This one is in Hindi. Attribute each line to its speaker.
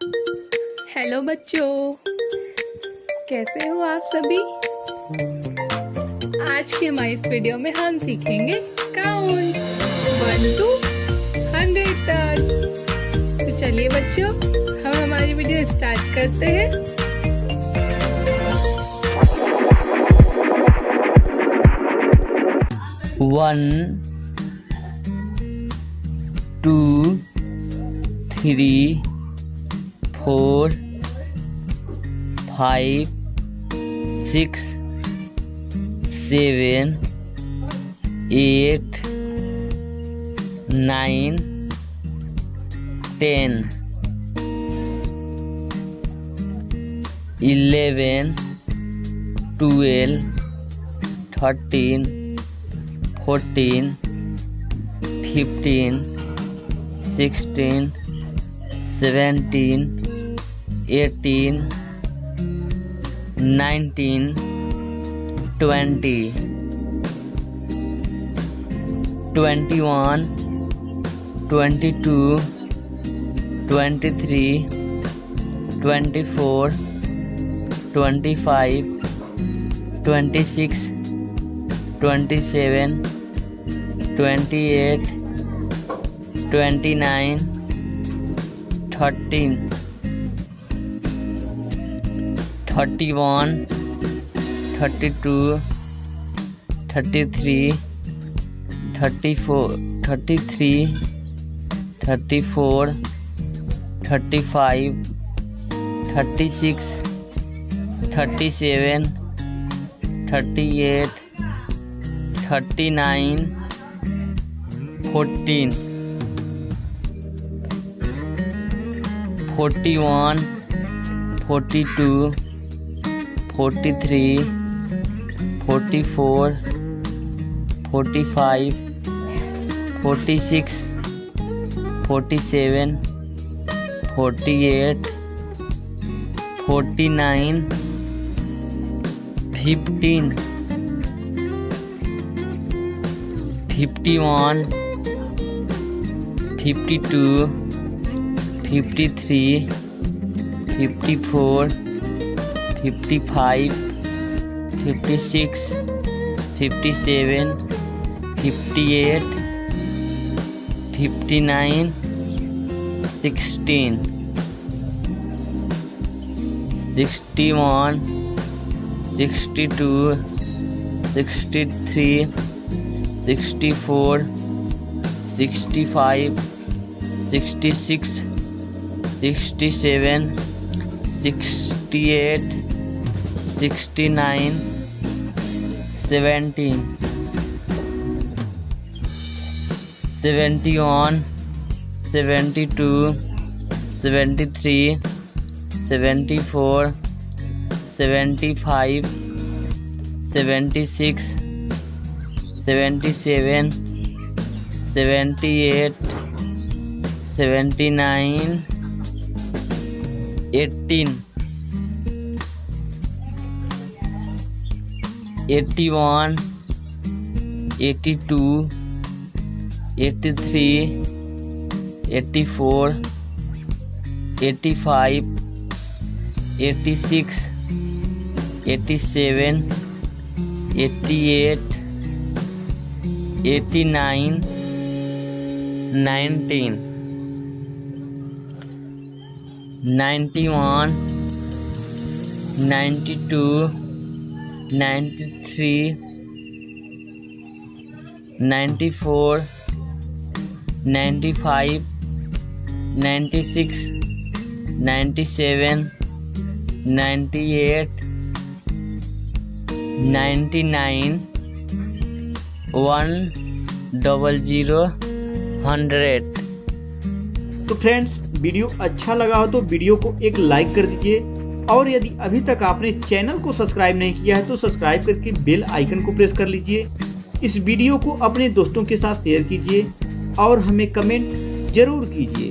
Speaker 1: हेलो बच्चों, कैसे हो आप सभी। आज की हमारी इस वीडियो में हम सीखेंगे काउंट 1 to 100 तक। तो चलिए बच्चों, हम हमारी वीडियो स्टार्ट करते हैं।
Speaker 2: 1 2 3 4 5 6 7 8 9 10 11 12 13 14 15 16 17 18 19 20 21 22 23 24 25 26 27 28 29 30 31 32 33 34 34 35 36 37 38 39 14 41 42 43 44 45 46 47 48 49 15 51 52 53 54 55 56 57 58 59 16 61 62 63 64 65 66 67 68 69 70 71 72 73 74 75 76 77 78 79 18 81 82 83 84 85 86 87 88 89 90 91 92 93 94 95 96 97 98 99 100 100।
Speaker 3: तो फ्रेंड्स, वीडियो अच्छा लगा हो तो वीडियो को एक लाइक कर दीजिए, और यदि अभी तक आपने चैनल को सब्सक्राइब नहीं किया है तो सब्सक्राइब करके बेल आइकन को प्रेस कर लीजिए। इस वीडियो को अपने दोस्तों के साथ शेयर कीजिए और हमें कमेंट जरूर कीजिए।